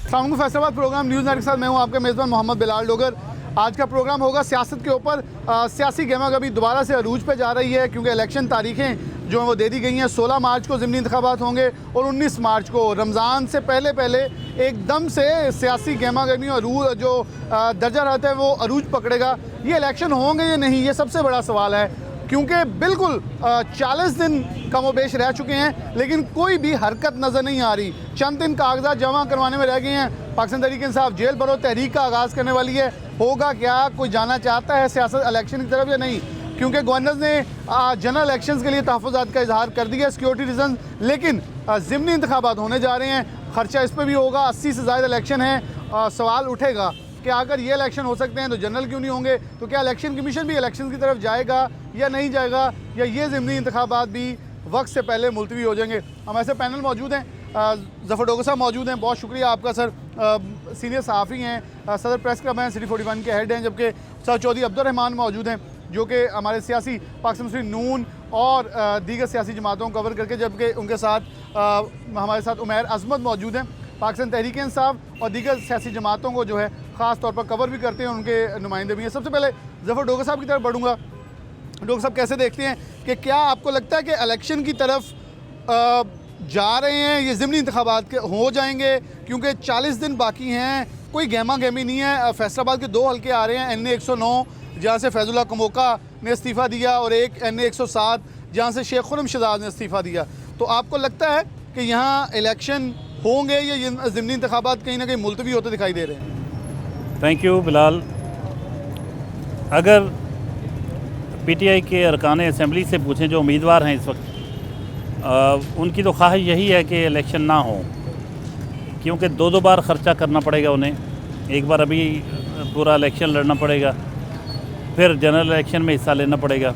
Faisalabad programme news night के साथ मैं हूं आपका मेज़बान मोहम्मद बिलाल डोगर। आज का प्रोग्राम होगा सियासत के ऊपर। सियासी गहमागहमी दोबारा से अरूज पे जा रही है क्योंकि इलेक्शन तारीखें जो हैं वो दे दी गई हैं। 16 मार्च को ज़िमनी इंतखाबात होंगे और 19 मार्च को रमज़ान से पहले एकदम से सियासी गहमागहमी और जो दर्जा रहता है वो अरूज पकड़ेगा। ये इलेक्शन होंगे या नहीं, ये सबसे बड़ा सवाल है क्योंकि बिल्कुल 40 दिन कमोबेश रह चुके हैं लेकिन कोई भी हरकत नज़र नहीं आ रही। चंद दिन कागजात जमा करवाने में रह गए हैं। पाकिस्तान तहरीक इंसाफ जेल भरो तहरीक का आगाज़ करने वाली है। होगा क्या, कोई जाना चाहता है सियासत इलेक्शन की तरफ या नहीं? क्योंकि गवर्नर ने जनरल इलेक्शंस के लिए तहफ़्फ़ुज़ात का इजहार कर दिया सिक्योरिटी रीज़न, लेकिन ज़िमनी इंतखाबात होने जा रहे हैं। ख़र्चा इस पर भी होगा, 80 से ज़्यादा इलेक्शन है। सवाल उठेगा कि अगर ये इलेक्शन हो सकते हैं तो जनरल क्यों नहीं होंगे? तो क्या इलेक्शन कमीशन भी इलेक्शन की तरफ जाएगा या नहीं जाएगा, या ये ज़िमनी इंतखाबात भी वक्त से पहले मुलतवी हो जाएंगे? हम ऐसे पैनल मौजूद हैं। ज़फ़र डोगर साहब मौजूद हैं, बहुत शुक्रिया आपका सर। सीनियर सहाफ़ी हैं, सदर प्रेस क्लब हैं, सिटी 41 के हेड हैं, जबकि सर चौधरी अब्दुर्रहमान मौजूद हैं जो कि हमारे सियासी पाकिस्तान मुस्लिम नून और दीगर सियासी जमातों को कवर करके, जबकि उनके साथ हमारे साथ उमैर अजमत मौजूद हैं, पाकिस्तान तहरीक इंसाफ और दीगर सियासी जमातों को जो है ख़ास तौर पर कवर भी करते हैं, उनके नुमाइंदे भी हैं। सबसे पहले ज़फ़र डोगर साहब की तरफ बढ़ूँगा। डोगर साहब, कैसे देखते हैं कि क्या आपको लगता है कि इलेक्शन की तरफ जा रहे हैं, ये ज़िमनी इंतखाबात के हो जाएंगे? क्योंकि 40 दिन बाकी हैं, कोई गहमा गहमी नहीं है। फैसलाबाद के 2 हल्के आ रहे हैं, NA 109 जहाँ से फैजुल्लाह कमोका ने इस्तीफ़ा दिया और एक NA 107 जहाँ से शेख खुर्रम शहजाद ने इस्तीफ़ा दिया। तो आपको लगता है कि यहाँ इलेक्शन होंगे या ज़िमनी इंतखाबात कहीं ना कहीं मुलतवी होते दिखाई दे रहे हैं? Thank you Bilal. अगर PTI के अरकान असम्बली से पूछें जो उम्मीदवार हैं इस वक्त, उनकी तो ख्वाहिश यही है कि इलेक्शन ना हो, क्योंकि 2 बार ख़र्चा करना पड़ेगा उन्हें। एक बार अभी पूरा इलेक्शन लड़ना पड़ेगा, फिर जनरल इलेक्शन में हिस्सा लेना पड़ेगा।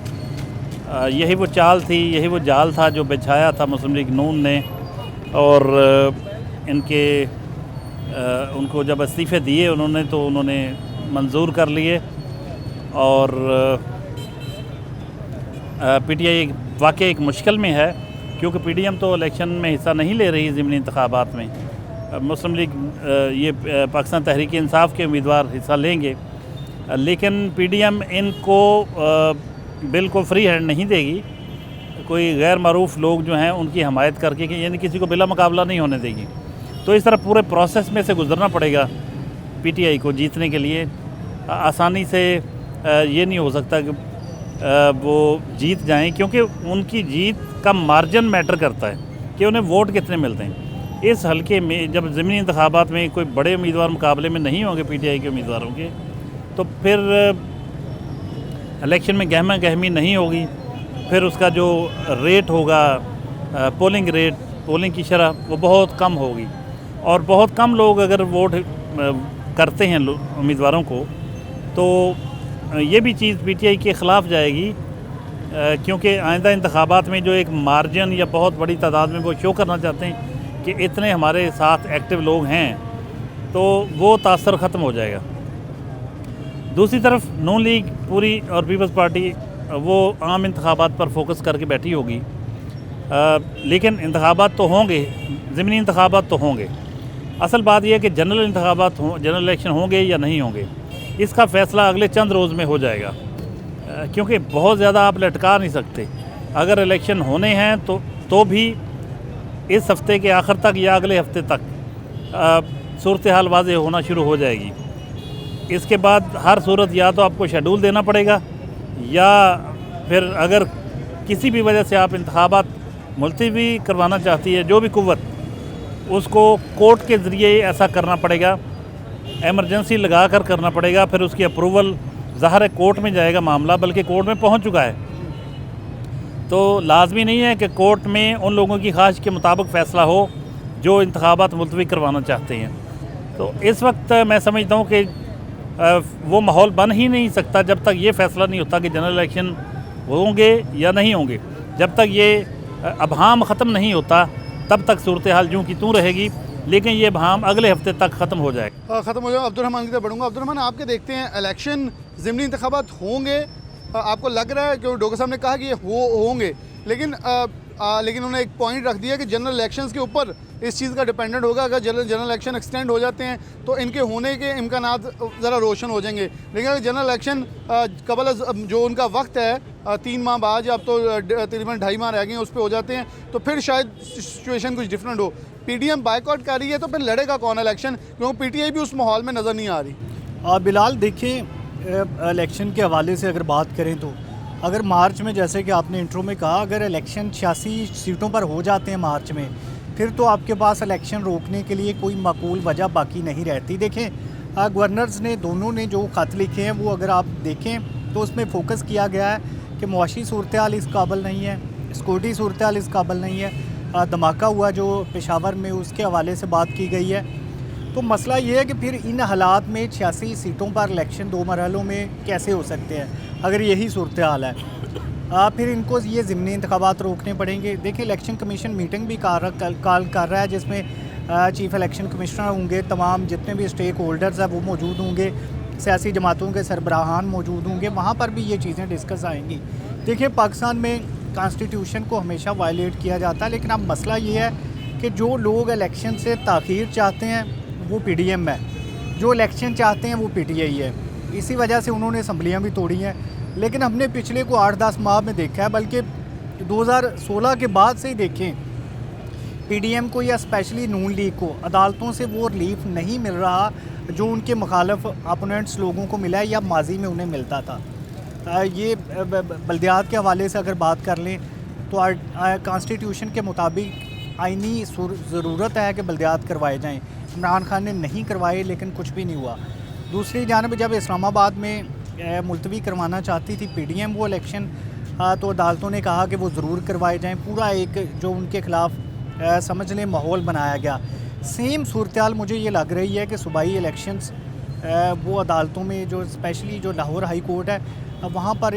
यही वो चाल थी, यही वो जाल था जो बिछाया था मुस्लिम लीग नून ने, और उनको जब इस्तीफ़े दिए उन्होंने तो उन्होंने मंजूर कर लिए। और PTI वाकई एक मुश्किल में है क्योंकि PDM तो इलेक्शन में हिस्सा नहीं ले रही ज़िमनी इंतखाबात में। मुस्लिम लीग ये पाकिस्तान तहरीक इंसाफ के उम्मीदवार हिस्सा लेंगे, लेकिन PDM इनको बिल्कुल फ्री हैंड नहीं देगी। कोई गैर मारूफ लोग जो हैं उनकी हमायत करके, यानी किसी को बिला मुकाबला नहीं होने देगी। तो इस तरह पूरे प्रोसेस में से गुजरना पड़ेगा PTI को जीतने के लिए। आसानी से ये नहीं हो सकता कि वो जीत जाएं, क्योंकि उनकी जीत का मार्जिन मैटर करता है कि उन्हें वोट कितने मिलते हैं। इस हलके में जब ज़िमनी इंतखाबात में कोई बड़े उम्मीदवार मुकाबले में नहीं होंगे PTI के उम्मीदवारों के, तो फिर इलेक्शन में गहमा गहमी नहीं होगी। फिर उसका जो रेट होगा, पोलिंग रेट, पोलिंग की शरह, वो बहुत कम होगी। और बहुत कम लोग अगर वोट करते हैं उम्मीदवारों को, तो ये भी चीज़ PTI के ख़िलाफ़ जाएगी, क्योंकि आइंदा इंतखाबात में जो एक मार्जिन या बहुत बड़ी तादाद में वो शो करना चाहते हैं कि इतने हमारे साथ एक्टिव लोग हैं, तो वो तासर ख़त्म हो जाएगा। दूसरी तरफ नून लीग पूरी और पीपल्स पार्टी वो आम इंतखाबात पर फोकस करके बैठी होगी। लेकिन इंतखाबात तो होंगे, ज़िमनी इंतखाबात तो होंगे। असल बात यह है कि जनरल इंतखाबात जनरल इलेक्शन होंगे या नहीं होंगे, इसका फ़ैसला अगले चंद रोज़ में हो जाएगा, क्योंकि बहुत ज़्यादा आप लटका नहीं सकते। अगर इलेक्शन होने हैं तो भी इस हफ़्ते के आखिर तक या अगले हफ्ते तक सूरत हाल वाज़ेह होना शुरू हो जाएगी। इसके बाद हर सूरत या तो आपको शेड्यूल देना पड़ेगा, या फिर अगर किसी भी वजह से आप इंतखाबात मुलतवी करवाना चाहती है जो भी कुव्वत, उसको कोर्ट के ज़रिए ऐसा करना पड़ेगा, एमरजेंसी लगा कर करना पड़ेगा। फिर उसकी अप्रूवल ज़ाहिर है कोर्ट में जाएगा मामला, बल्कि कोर्ट में पहुंच चुका है। तो लाजमी नहीं है कि कोर्ट में उन लोगों की ख्वाहिश के मुताबिक फ़ैसला हो जो इंतखाबात मुलतवी करवाना चाहते हैं। तो इस वक्त मैं समझता हूँ कि वो माहौल बन ही नहीं सकता जब तक ये फ़ैसला नहीं होता कि जनरल इलेक्शन होंगे या नहीं होंगे। जब तक ये अबहाम ख़त्म नहीं होता तब तक सूरत हाल यूँ की तूँ रहेगी, लेकिन ये अबहाम अगले हफ्ते तक ख़त्म हो जाएगा। ख़त्म हो जाएगा। अब्दुर्रहमान की तरफ बढ़ूँगा। अब्दुर्रहमान, आपके देखते हैं इलेक्शन ज़िमनी इंतखाबात होंगे, आपको लग रहा है, क्योंकि डोगर साहब ने कहा कि ये होंगे, लेकिन लेकिन उन्होंने एक पॉइंट रख दिया कि जनरल इलेक्शंस के ऊपर इस चीज़ का डिपेंडेंट होगा। अगर जनरल इलेक्शन एक्सटेंड हो जाते हैं तो इनके होने के इम्कानात ज़रा रोशन हो जाएंगे। लेकिन अगर जनरल इलेक्शन कबल जो उनका वक्त है 3 माह बाद या अब तो तकरीबन 2.5 माह रह गए हैं उस पर हो जाते हैं तो फिर शायद सिचुएशन कुछ डिफरेंट हो। पीडीएम बाइकआउट कर रही है तो फिर लड़ेगा कौन इलेक्शन, क्योंकि पीटीआई भी उस माहौल में नज़र नहीं आ रही। बिलाल देखें, इलेक्शन के हवाले से अगर बात करें तो अगर मार्च में, जैसे कि आपने इंट्रो में कहा, अगर इलेक्शन 86 सीटों पर हो जाते हैं मार्च में, फिर तो आपके पास इलेक्शन रोकने के लिए कोई माकूल वजह बाकी नहीं रहती। देखें, गवर्नर्स ने दोनों ने जो ख़त लिखे हैं वो अगर आप देखें तो उसमें फ़ोकस किया गया है कि मुआशी सूरत हाल इस काबिल नहीं है, सिक्योरिटी सूरत हाल इस काबिल नहीं है। धमाका हुआ जो पेशावर में, उसके हवाले से बात की गई है। तो मसला ये है कि फिर इन हालात में 86 सीटों पर इलेक्शन 2 मरहलों में कैसे हो सकते हैं अगर यही सूरत हाल है। फिर इनको ये ज़िमनी इंतखाबात रोकने पड़ेंगे। देखिए, इलेक्शन कमीशन मीटिंग भी कॉल कर रहा है जिसमें चीफ़ इलेक्शन कमिश्नर होंगे, तमाम जितने भी स्टेक होल्डर्स हैं वो मौजूद होंगे, सियासी जमातों के सरबराहान मौजूद होंगे, वहाँ पर भी ये चीज़ें डिस्कस आएंगी। देखिए, पाकिस्तान में कॉन्स्टिट्यूशन को हमेशा वायलेट किया जाता है, लेकिन अब मसला ये है कि जो लोग इलेक्शन से ताख़ीर चाहते हैं वो पीडीएम है, जो इलेक्शन चाहते हैं वो पीटीआई है। इसी वजह से उन्होंने असम्बलियाँ भी तोड़ी हैं। लेकिन हमने पिछले को 8-10 माह में देखा है, बल्कि 2016 के बाद से ही देखें, पीडीएम को या स्पेशली नून लीग को अदालतों से वो रिलीफ नहीं मिल रहा जो उनके मुखालफ अपोनेंट्स लोगों को मिला है या माजी में उन्हें मिलता था। ये बल्दियात के हवाले से अगर बात कर लें तो कॉन्स्टिट्यूशन के मुताबिक आइनी ज़रूरत है कि बल्दियात करवाए जाएँ। इमरान खान ने नहीं करवाए, लेकिन कुछ भी नहीं हुआ। दूसरी जानब जब इस्लामाबाद में मुलतवी करवाना चाहती थी पीडीएम वो इलेक्शन, तो अदालतों ने कहा कि वो ज़रूर करवाए जाएं। पूरा एक जो उनके ख़िलाफ़ समझ लें माहौल बनाया गया। सेम सूरत हाल मुझे ये लग रही है कि सूबाई इलेक्शंस वो अदालतों में, जो स्पेशली जो लाहौर हाई कोर्ट है, वहाँ पर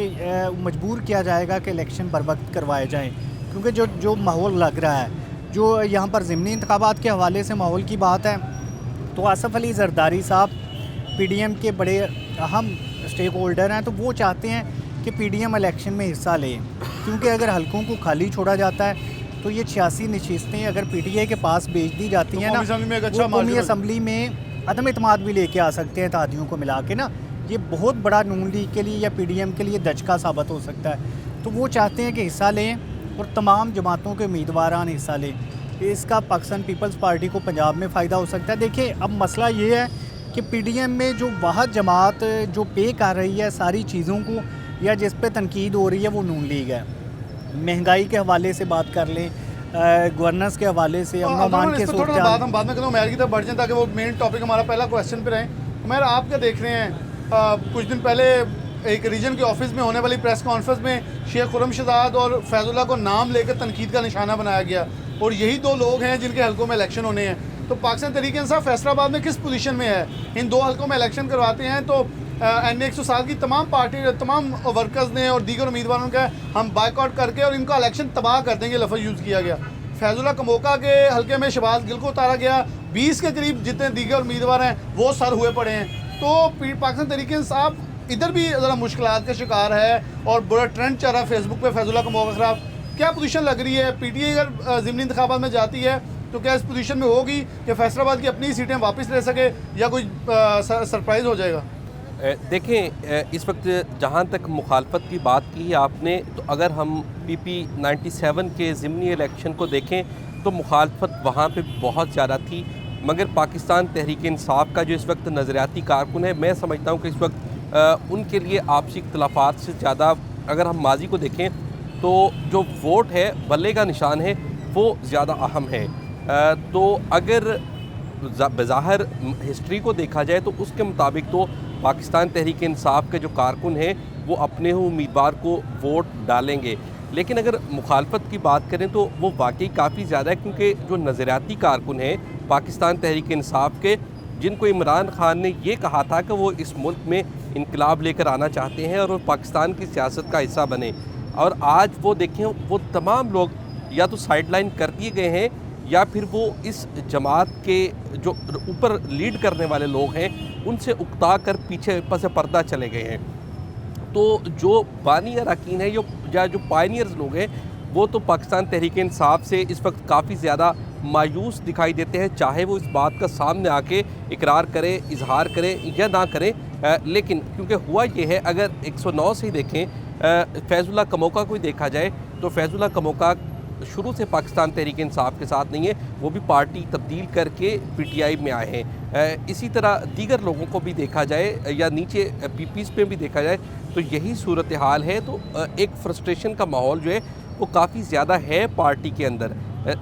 मजबूर किया जाएगा कि इलेक्शन बर वक्त करवाए जाएँ, क्योंकि जो माहौल लग रहा है, जो यहाँ पर ज़िमनी इंतखाबात के हवाले से माहौल की बात है, तो आसफ़ अली ज़रदारी साहब पीडीएम के बड़े अहम स्टेक होल्डर हैं, तो वो चाहते हैं कि पीडीएम इलेक्शन में हिस्सा लें, क्योंकि अगर हलकों को खाली छोड़ा जाता है तो ये 86 नशिस्तें अगर पीटीआई के पास भेज दी जाती हैं ना, वो कौमी असम्बली में अदम इत्मीद भी लेके आ सकते हैं तादियों को मिला के ना। ये बहुत बड़ा नून लीग के लिए या पीडीएम के लिए दचका साबित हो सकता है। तो वो चाहते हैं कि हिस्सा लें और तमाम जमातों के उम्मीदवारान हिस्सा लें। इसका पाकिस्तान पीपल्स पार्टी को पंजाब में फ़ायदा हो सकता है। देखिए, अब मसला ये है कि पीडीएम में जो वाहद जमात जो पे कर रही है सारी चीज़ों को या जिस पे तनकीद हो रही है वो नून लीग है। महंगाई के हवाले से बात कर लें, गवर्नेंस के हवाले से, अमन के थोड़ा बात हम बाद में करूँ, मैर की तरफ बढ़ जाए ताकि वो मेन टॉपिक हमारा पहला क्वेश्चन पे रहे। मैर, आप क्या देख रहे हैं, कुछ दिन पहले एक रीजन के ऑफिस में होने वाली प्रेस कॉन्फ्रेंस में शेख खुर्रम शहजाद और फैजुल्ला को नाम लेकर तनकीद का निशाना बनाया गया, और यही 2 लोग हैं जिनके हलकों में इलेक्शन होने हैं। तो पाकिस्तान तहरीक इंसाफ फैसलाबाद में किस पोजीशन में है? इन 2 हलकों में इलेक्शन करवाते हैं तो NA 107 की तमाम पार्टी, तमाम वर्कर्स ने और दीगर उम्मीदवारों का हम बाइकआउट करके और इनका इलेक्शन तबाह कर देंगे लफ्ज़ यूज़ किया गया। फैजुल्ला कमोका के हलके में शहबाज गिल को उतारा गया, 20 के करीब जितने दीगर उम्मीदवार हैं वो सर हुए पड़े हैं। तो पाकिस्तान तहरीक इंसाफ इधर भी ज़रा मुश्किलात का शिकार है और बुरा ट्रेंड चल रहा है फेसबुक पे फैजुल्ला कमोका के खिलाफ। क्या पोजीशन लग रही है? पीटीआई अगर ज़िमनी इंतखाबात में जाती है तो क्या इस पोजीशन में होगी कि फैसलाबाद की अपनी सीटें वापस ले सके या कोई सरप्राइज़ हो जाएगा? देखें, इस वक्त जहाँ तक मुखालफत की बात की आपने, तो अगर हम PP 97 के ज़िमनी इलेक्शन को देखें तो मुखालफत वहाँ पे बहुत ज़्यादा थी, मगर पाकिस्तान तहरीक इंसाफ का जो इस वक्त नज़रियाती कारकुन है, मैं समझता हूँ कि इस वक्त उनके लिए आपसी इख्तलाफात से ज़्यादा अगर हम माजी को देखें तो जो वोट है, बल्ले का निशान है, वो ज़्यादा अहम है। तो अगर बज़ाहिर हिस्ट्री को देखा जाए तो उसके मुताबिक तो पाकिस्तान तहरीक इंसाफ के जो कारकुन हैं वो अपने ही उम्मीदवार को वोट डालेंगे, लेकिन अगर मुखालफत की बात करें तो वो वाकई काफ़ी ज़्यादा है, क्योंकि जो नज़रियाती कारकुन हैं पाकिस्तान तहरीक इंसाफ के, जिनको इमरान खान ने ये कहा था कि वो इस मुल्क में इनकलाब लेकर आना चाहते हैं और वो पाकिस्तान की सियासत का हिस्सा बने, और आज वो देखें वो तमाम लोग या तो साइड लाइन कर दिए गए हैं या फिर वो इस जमात के जो ऊपर लीड करने वाले लोग हैं उनसे उकता कर पीछे से पर्दा चले गए हैं। तो जो बानी अरकान है या जो पायनियर्स लोग हैं वो तो पाकिस्तान तहरीक इंसाफ से इस वक्त काफ़ी ज़्यादा मायूस दिखाई देते हैं, चाहे वो इस बात का सामने आके इकरार करें, इजहार करें या ना करें। लेकिन क्योंकि हुआ ये है, अगर 109 से ही देखें, फैज़ुल्लाह कमोका को ही देखा जाए तो फैज़ुल्लाह कमोका शुरू से पाकिस्तान तहरीक इंसाफ के साथ नहीं है, वो भी पार्टी तब्दील करके पीटीआई में आए हैं। इसी तरह दीगर लोगों को भी देखा जाए या नीचे पीपीज़ पे भी देखा जाए तो यही सूरत हाल है। तो एक फ्रस्ट्रेशन का माहौल जो है वो काफ़ी ज़्यादा है पार्टी के अंदर।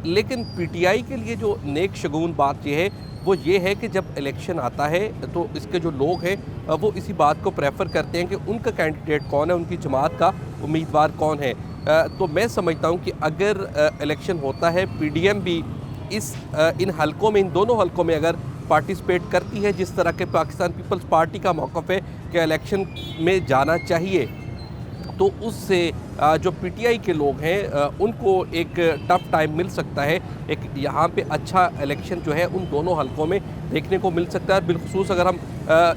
लेकिन पीटीआई के लिए जो नेक शगुन बात ये है वो ये है कि जब इलेक्शन आता है तो इसके जो लोग हैं वो इसी बात को प्रेफर करते हैं कि उनका कैंडिडेट कौन है, उनकी जमात का उम्मीदवार कौन है। तो मैं समझता हूँ कि अगर इलेक्शन होता है, पीडीएम भी इन हलकों में, इन दोनों हलकों में अगर पार्टिसिपेट करती है, जिस तरह के पाकिस्तान पीपल्स पार्टी का मौक़िफ़ है कि इलेक्शन में जाना चाहिए, तो उससे जो पीटीआई के लोग हैं उनको एक टफ़ टाइम मिल सकता है। एक यहाँ पे अच्छा इलेक्शन जो है उन दोनों हलकों में देखने को मिल सकता है। बिलखुसूस अगर हम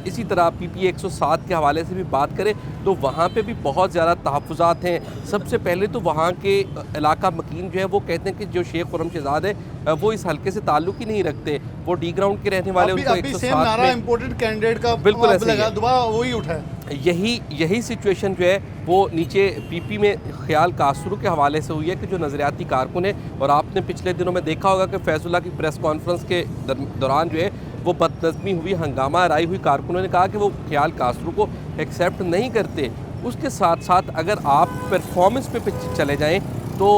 इसी तरह पीपीए 107 के हवाले से भी बात करें तो वहाँ पे भी बहुत ज़्यादा तहफ़्फ़ुज़ात हैं। सबसे पहले तो वहाँ के इलाका मकीन जो है वो कहते हैं कि जो शेख खुर्रम शहजाद है वो इस हल्के से ताल्लुक़ ही नहीं रखते, वो डी ग्राउंड के रहने वाले। उनको 107 में इम्पोर्टेड कैंडिडेट का बिल्कुल ऐसे ही है, दोबारा वही उठा है। यही सिचुएशन जो है वो नीचे पीपी में ख्याल कासरू के हवाले से हुई है कि जो नज़रियाती कारकुन है, और आपने पिछले दिनों में देखा होगा कि फैज़ुल्लाह की प्रेस कॉन्फ्रेंस के दौरान जो है वो बदनज़मी हुई, हंगामा आई हुई, कारकुनों ने कहा कि वो ख्याल कासरू को एक्सेप्ट नहीं करते। उसके साथ साथ अगर आप परफॉर्मेंस पे चले जाएँ तो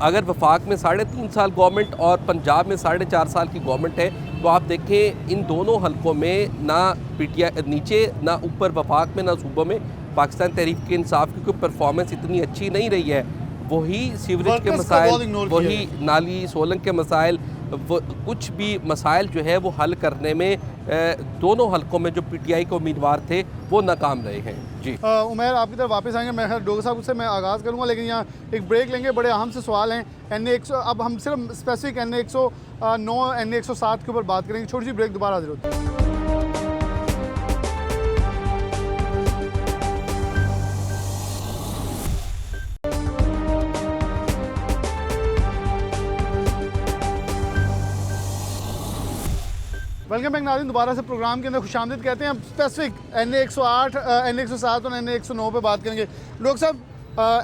अगर वफाक में 3.5 साल गवर्नमेंट और पंजाब में 4.5 साल की गवर्नमेंट है, तो आप देखें इन दोनों हलकों में ना पीटीआई नीचे ना ऊपर, वफाक में ना सूबों में पाकिस्तान तहरीक इंसाफ की कोई परफॉर्मेंस इतनी अच्छी नहीं रही है। वही सीवरेज के मसाइल, वही नाली सोलंग के मसाइल, कुछ भी मसाइल जो है वो हल करने में दोनों हलकों में जो पीटीआई के उम्मीदवार थे वो नाकाम रहे हैं। जी उमैर, आपकी तरफ वापस आएंगे। मैं डोगर साहब से मैं आगाज़ करूंगा, लेकिन यहाँ एक ब्रेक लेंगे। बड़े अहम से सवाल हैं NA 100, अब हम सिर्फ स्पेसिफिक NA 109 NA 107 के ऊपर बात करेंगे। छोटी सी ब्रेक, दोबारा हाजिर होते हैं। वेलकम बैक नाज़रीन, दोबारा से प्रोग्राम के अंदर खुशामदीद कहते हैं। हम स्पेसिफिक NA 108 NA 107 और NA 109 पे बात करेंगे। लोग साहब,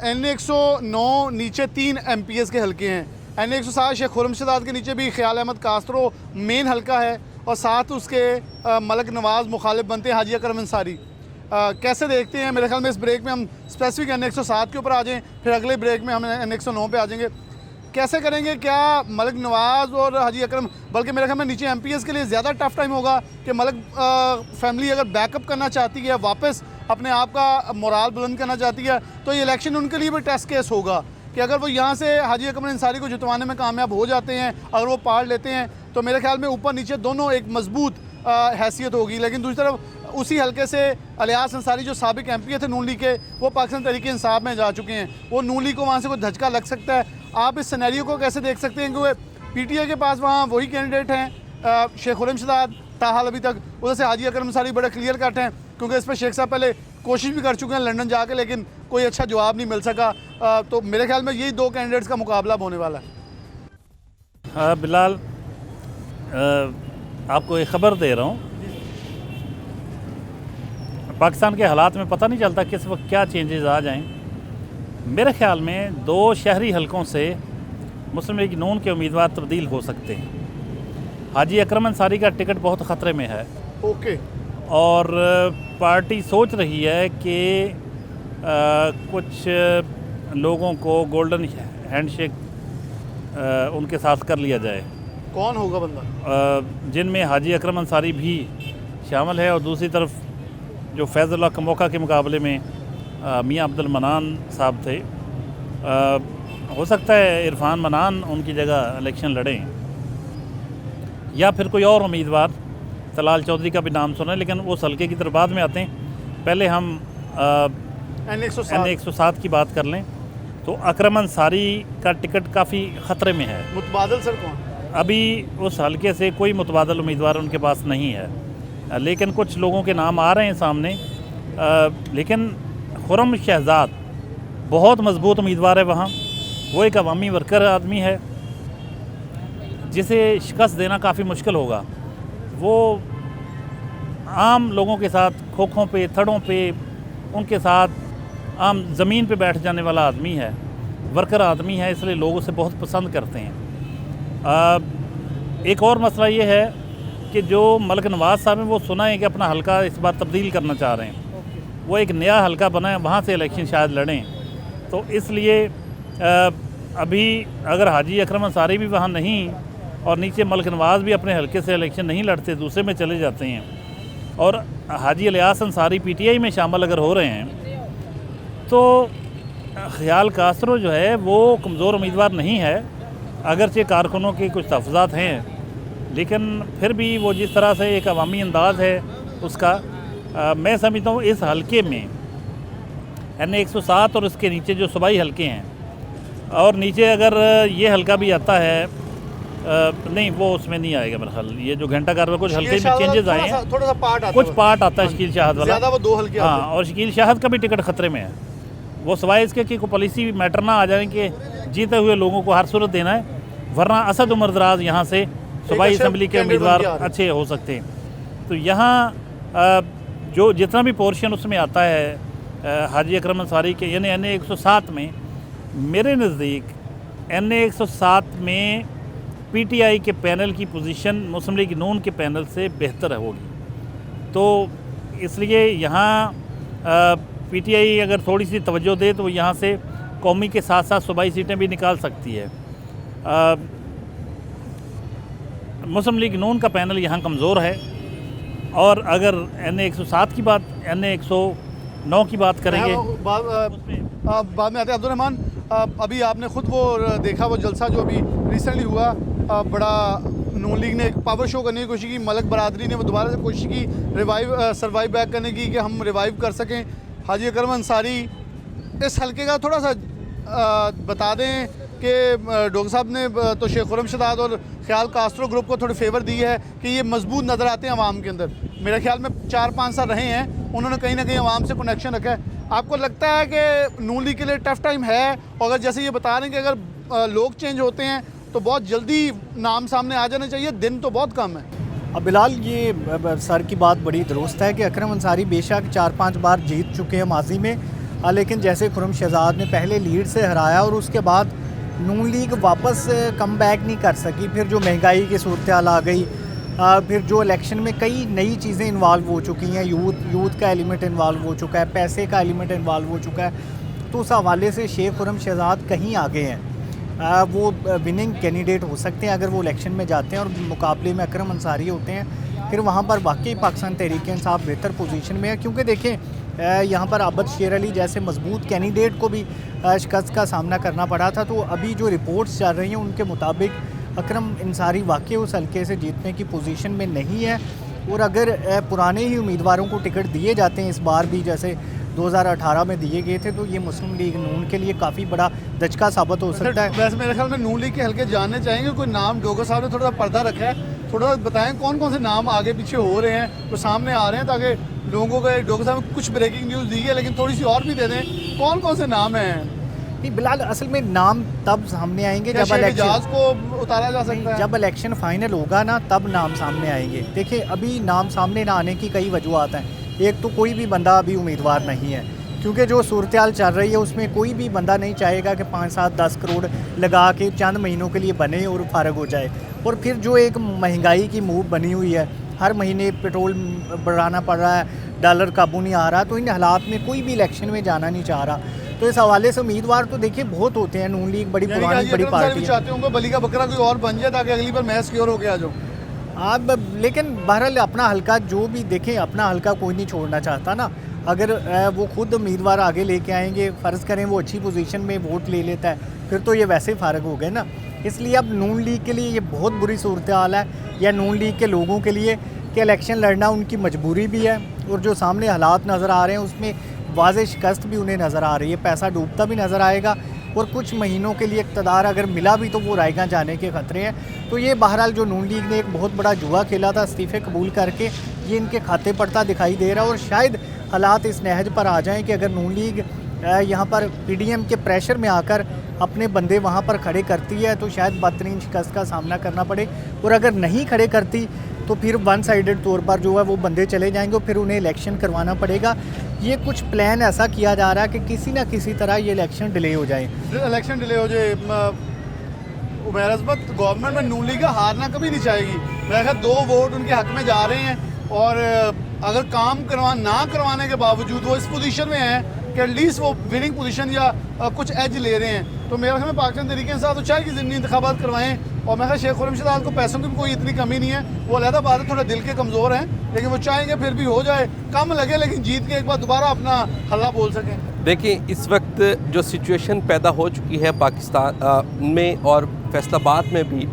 NA 109 नीचे 3 MPS के हलके हैं। NA 107 शेख खुर्रम शहजाद के नीचे भी ख्याल अहमद कास्त्रो मेन हलका है, और साथ उसके मलक नवाज़ मुखालिफ बनते हैं हाजी अकरम अंसारी। कैसे देखते हैं? मेरे ख्याल में इस ब्रेक में हम स्पेसिफिक NA 107 के ऊपर आ जाएँ, फिर अगले ब्रेक में हम NA 109 पे आ जाएंगे। कैसे करेंगे? क्या मलक नवाज़ और हाजी अकरम, बल्कि मेरे ख्याल में नीचे MPS के लिए ज़्यादा टफ टाइम होगा कि मलक फैमिली अगर बैकअप करना चाहती है, वापस अपने आप का मोराल बुलंद करना चाहती है, तो ये इलेक्शन उनके लिए भी टेस्ट केस होगा कि अगर वो यहाँ से हाजी अकरम अंसारी को जितवाने में कामयाब हो जाते हैं, अगर वो पार लेते हैं, तो मेरे ख्याल में ऊपर नीचे दोनों एक मजबूत हैसियत होगी। लेकिन दूसरी तरफ उसी हल्के से अलियास अंसारी जो साबिक MPA थे नून लीग के, वो पाकिस्तान तहरीक इंसाफ में जा चुके हैं। वो नून लीग को वहाँ से कोई धचका लग सकता है। आप इस सिनेरियो को कैसे देख सकते हैं? क्योंकि पीटीआई के पास वहाँ वही कैंडिडेट हैं शेख खुर्रम शहजाद, ताहाल अभी तक, उधर से हाजी अकरम अंसारी बड़े क्लियर कट हैं, क्योंकि इस पर शेख साहब पहले कोशिश भी कर चुके हैं लंदन जाके, लेकिन कोई अच्छा जवाब नहीं मिल सका। तो मेरे ख्याल में यही 2 कैंडिडेट्स का मुकाबला होने वाला है। बिलाल, आपको एक ख़बर दे रहा हूँ, पाकिस्तान के हालात में पता नहीं चलता किस वक्त क्या चेंजेस आ जाएं। मेरे ख्याल में 2 शहरी हलकों से मुस्लिम लीग नून के उम्मीदवार तब्दील हो सकते हैं। हाजी अकरम अंसारी का टिकट बहुत ख़तरे में है। ओके। और पार्टी सोच रही है कि कुछ लोगों को गोल्डन हैंडशेक उनके साथ कर लिया जाए। कौन होगा बंदा? जिनमें हाजी अकरम अंसारी भी शामिल है, और दूसरी तरफ जो फैज़ुल्लाह कमोका के मुकाबले में मियाँ अब्दुल मनान साहब थे, हो सकता है इरफान मनान उनकी जगह इलेक्शन लड़ें, या फिर कोई और उम्मीदवार। तलाल चौधरी का भी नाम सुना है, लेकिन उस हल्के की तरफ बाद में आते हैं। पहले हम NA 107 की बात कर लें तो अकरम अंसारी का टिकट काफ़ी ख़तरे में है। मुतबादल सर कौन? अभी उस हल्के से कोई मुतबादल उम्मीदवार उनके पास नहीं है, लेकिन कुछ लोगों के नाम आ रहे हैं सामने। लेकिन खुर्रम शहजाद बहुत मजबूत उम्मीदवार है वहाँ, वो एक अवामी वर्कर आदमी है जिसे शिकस्त देना काफ़ी मुश्किल होगा। वो आम लोगों के साथ खोखों पे, थड़ों पे, उनके साथ आम ज़मीन पे बैठ जाने वाला आदमी है, वर्कर आदमी है, इसलिए लोग उसे बहुत पसंद करते हैं। एक और मसला ये है कि जो मलिक नवाज़ साहब हैं वो सुना है कि अपना हलका इस बार तब्दील करना चाह रहे हैं। वो एक नया हलका बनाए, वहाँ से इलेक्शन शायद लड़ें। तो इसलिए अभी अगर हाजी अकरम अंसारी भी वहाँ नहीं और नीचे मलिक नवाज़ भी अपने हलके से इलेक्शन नहीं लड़ते, दूसरे में चले जाते हैं, और हाजी इलियास अंसारी PTI में शामिल अगर हो रहे हैं, तो ख्याल कास्त्रो जो है वो कमज़ोर उम्मीदवार नहीं है। अगरचे कारकुनों के कुछ तहफ़्फ़ुज़ात हैं, लेकिन फिर भी वो जिस तरह से एक अवामी अंदाज़ है उसका, मैं समझता हूँ इस हलके में NA 107 और उसके नीचे जो सूबाई हलके हैं, और नीचे अगर ये हलका भी आता है, नहीं वो उसमें नहीं आएगा मेरा ख्याल। ये जो घंटा घर में कुछ हल्के में चेंजेस आए हैं, थोड़ा सा पार्ट आता कुछ पार्ट आता है शकील शाहद वाला, ज़्यादा वो 2 हल्के हाँ, और शकील शाहद का भी टिकट ख़तरे में है। वो सवाए इसके कि कोई पॉलिसी मैटर ना आ जाए कि जीते हुए लोगों को हर सूरत देना है, वरना असद उमर दराज यहाँ से सूबाई असम्बली के उम्मीदवार अच्छे हो सकते हैं। तो यहाँ जो जितना भी पोर्शन उसमें आता है हाजी अकरम अंसारी के, यानी NA 107 में, मेरे नज़दीक NA 107 में PTI के पैनल की पोजीशन मुस्लिम लीग नून के पैनल से बेहतर होगी। तो इसलिए यहाँ PTI अगर थोड़ी सी तवज्जो दे तो यहाँ से कौमी के साथ साथ सूबाई सीटें भी निकाल सकती है। मुस्लिम लीग नून का पैनल यहाँ कमज़ोर है, और अगर NA 107 की बात, NA 109 की बात करेंगे बाद में आते हैं। अब्दुल रहमान, अभी आपने ख़ुद वो देखा वो जलसा जो अभी रिसेंटली हुआ, बड़ा नून लीग ने एक पावर शो करने की कोशिश की, मलक बरादरी ने वो दोबारा से कोशिश की सर्वाइव बैक करने की कि हम रिवाइव कर सकें। हाजी अकरम अंसारी, इस हल्के का थोड़ा सा बता दें कि डॉक्टर साहब ने तो शेख खुर्रम शहजाद और ख्याल कास्त्रो ग्रुप को थोड़ी फेवर दी है कि ये मजबूत नज़र आते हैं अवाम के अंदर। मेरे ख्याल में 4-5 साल रहे हैं, उन्होंने कहीं ना कहीं अवाम से कनेक्शन रखा है। आपको लगता है कि नून लीग के लिए टफ टाइम है, और अगर जैसे ये बता रहे हैं कि अगर लोग चेंज होते हैं तो बहुत जल्दी नाम सामने आ जाना चाहिए, दिन तो बहुत कम है। अब बिलाल, ये सर की बात बड़ी दुरुस्त है कि अकरम अंसारी बेशक 4-5 बार जीत चुके हैं माजी में, लेकिन जैसे खुर्रम शहजाद ने पहले लीड से हराया और उसके बाद नून लीग वापस कम बैक नहीं कर सकी। फिर जो महंगाई की सूरत हाल आ गई, फिर जो इलेक्शन में कई नई चीज़ें इन्वॉल्व हो चुकी हैं, यूथ का एलिमेंट इन्वॉल्व हो चुका है, पैसे का एलिमेंट इन्वॉल्व हो चुका है, तो उस हवाले से शेख खुर्रम शहजाद कहीं आगे हैं। वो विनिंग कैंडिडेट हो सकते हैं अगर वो इलेक्शन में जाते हैं और मुकाबले में अकरम अंसारी होते हैं, फिर वहाँ पर वाकई पाकिस्तान तहरीक इंसाफ बेहतर पोजीशन में है। क्योंकि देखें, यहाँ पर आबद शेर अली जैसे मजबूत कैंडिडेट को भी शिकस्त का सामना करना पड़ा था। तो अभी जो रिपोर्ट्स चल रही हैं उनके मुताबिक अकरम अंसारी वाकई उस हल्के से जीतने की पोजीशन में नहीं है, और अगर पुराने ही उम्मीदवारों को टिकट दिए जाते हैं इस बार भी, जैसे 2018 में दिए गए थे, तो ये मुस्लिम लीग नून के लिए काफ़ी बड़ा दचका साबित हो सकता है। वैसे मेरे ख्याल में नून लीग के हल्के जानने चाहेंगे, कोई नाम डोगर साहब ने थोड़ा सा पर्दा रखा है, थोड़ा सा बताएं कौन कौन से नाम आगे पीछे हो रहे हैं तो सामने आ रहे हैं, ताकि लोगों को डोगर साहब ने कुछ ब्रेकिंग न्यूज़ दी है, लेकिन थोड़ी सी और भी दे दें कौन कौन से नाम हैं। नहीं बिलाल, असल में नाम तब सामने आएंगे जब इलेक्शन को उतारा जा सकता है, जब इलेक्शन फाइनल होगा ना, तब नाम सामने आएंगे। देखिए, अभी नाम सामने ना आने की कई वजूहत हैं। एक तो कोई भी बंदा अभी उम्मीदवार नहीं है, क्योंकि जो सूरत हाल चल रही है उसमें कोई भी बंदा नहीं चाहेगा कि 5-7-10 करोड़ लगा के चंद महीनों के लिए बने और फारग हो जाए। और फिर जो एक महंगाई की मूव बनी हुई है, हर महीने पेट्रोल बढ़ाना पड़ रहा है, डॉलर काबू नहीं आ रहा, तो इन हालात में कोई भी इलेक्शन में जाना नहीं चाह रहा। तो इस हवाले से उम्मीदवार तो देखिए बहुत होते हैं। नून लीग बड़ी पुरानी बड़ी पार्टी है, चाहते होंगे बली का बकरा कोई और बन जाए ताकि अगली बार मैं सिक्योर होके आ जाऊँ। आप लेकिन बहरहाल अपना हल्का जो भी देखें, अपना हल्का कोई नहीं छोड़ना चाहता ना। अगर वो खुद उम्मीदवार आगे लेके आएंगे, फ़र्ज़ करें वो अच्छी पोजीशन में वोट ले लेता है, फिर तो ये वैसे ही फारग हो गए ना। इसलिए अब नून लीग के लिए ये बहुत बुरी सूरत हाल है, या नून लीग के लोगों के लिए कि इलेक्शन लड़ना उनकी मजबूरी भी है, और जो सामने हालात नज़र आ रहे हैं उसमें वाज़ेह शिकस्त भी उन्हें नज़र आ रही है, पैसा डूबता भी नज़र आएगा, और कुछ महीनों के लिए इक़्तिदार अगर मिला भी तो वो रायगा जाने के ख़तरे हैं। तो ये बहरहाल जो नून लीग ने एक बहुत बड़ा जुआ खेला था इस्तीफ़े कबूल करके, ये इनके खाते पड़ता दिखाई दे रहा है। और शायद हालात इस नहज पर आ जाएं कि अगर नून लीग यहाँ पर PDM के प्रेशर में आकर अपने बंदे वहाँ पर खड़े करती है तो शायद बदतरीन शिकस्त का सामना करना पड़े, और अगर नहीं खड़े करती तो फिर वन साइडेड तौर पर जो है वो बंदे चले जाएंगे और फिर उन्हें इलेक्शन करवाना पड़ेगा। ये कुछ प्लान ऐसा किया जा रहा है कि किसी ना किसी तरह ये इलेक्शन डिले हो जाए। इलेक्शन डिले हो जाए, उमैर अज़मत गवर्नमेंट में नून लीग का हारना कभी नहीं चाहेगी। मेरा ख्याल 2 वोट उनके हक में जा रहे हैं, और अगर काम ना करवाने के बावजूद वो इस पोजीशन में हैं कि एटलीस्ट वो विनिंग पोजीशन या कुछ एज ले रहे हैं, तो मेरा ख्याल में पाकिस्तान तहरीक इंसाफ तो चाहे कि ज़िमनी इंतखाबात करवाएं। और मैं शेख खुर्शीद को पैसों की भी कोई इतनी कमी नहीं है, वो अलहदा बात है, थोड़ा दिल के कमज़ोर हैं, लेकिन वो चाहेंगे फिर भी हो जाए, कम लगे लेकिन जीत के एक बार दोबारा अपना हल्ला बोल सकें। देखिए, इस वक्त जो सिचुएशन पैदा हो चुकी है पाकिस्तान में और फैसलाबाद में भी,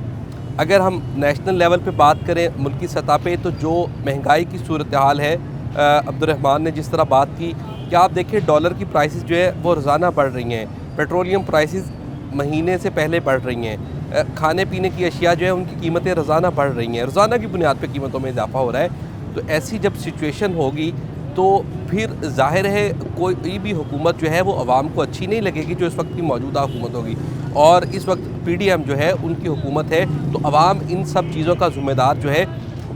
अगर हम नेशनल लेवल पे बात करें मुल्की सतह पे, तो जो महंगाई की सूरत हाल है, अब्दुर्रहमान ने जिस तरह बात की कि आप देखिए डॉलर की प्राइसेस जो है वो रोज़ाना बढ़ रही हैं, पेट्रोलियम प्राइसेस महीने से पहले बढ़ रही हैं, खाने पीने की अशिया जो है उनकी कीमतें रोज़ाना बढ़ रही हैं, रोज़ाना की बुनियाद पे कीमतों में इजाफा हो रहा है। तो ऐसी जब सिचुएशन होगी तो फिर जाहिर है कोई भी हुकूमत जो है वो आवाम को अच्छी नहीं लगेगी, जो इस वक्त की मौजूदा हुकूमत होगी। और इस वक्त PDM जो है उनकी हुकूमत है, तो आवाम इन सब चीज़ों का ज़िम्मेदार जो है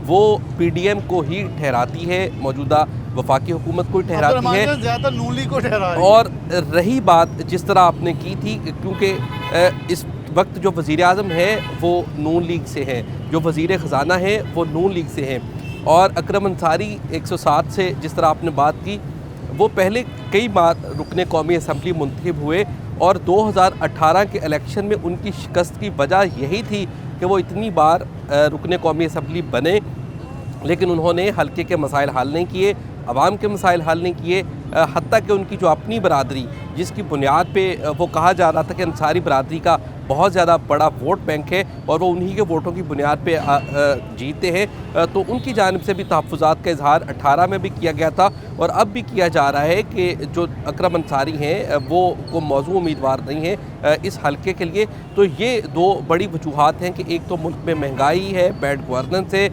वो PDM को ही ठहराती है, मौजूदा वफाकी हुकूमत को ही ठहराती है, ज़्यादातर नून लीग को ठहरा है। और रही बात जिस तरह आपने की थी, क्योंकि इस वक्त जो वज़ीर आज़म है वो नून लीग से हैं, जो वज़ीर ख़जाना है वो नून लीग से हैं, और अकरम अंसारी 107 से जिस तरह आपने बात की, वो पहले कई बार रुकने कौमी असम्बली मुंतखब हुए, और 2018 के इलेक्शन में उनकी शिकस्त की वजह यही थी कि वो इतनी बार रुकने कौमी असम्बली बने, लेकिन उन्होंने हल्के के मसाइल हल नहीं किए, आवाम के मसाइल हल नहीं किए। हत्ता कि उनकी जो अपनी बरादरी, जिसकी बुनियाद पे वो कहा जा रहा था कि अंसारी बरादरी का बहुत ज़्यादा बड़ा वोट बैंक है और वो उन्हीं के वोटों की बुनियाद पे जीते हैं, तो उनकी जानिब से भी तहफ़्फ़ुज़ात का इजहार 18 में भी किया गया था, और अब भी किया जा रहा है कि जो अकरम अंसारी हैं वो को मौजू उम्मीदवार नहीं है इस हल्के के लिए। तो ये 2 बड़ी वजूहात हैं कि एक तो मुल्क में महंगाई है, बैड गवर्नेंस है,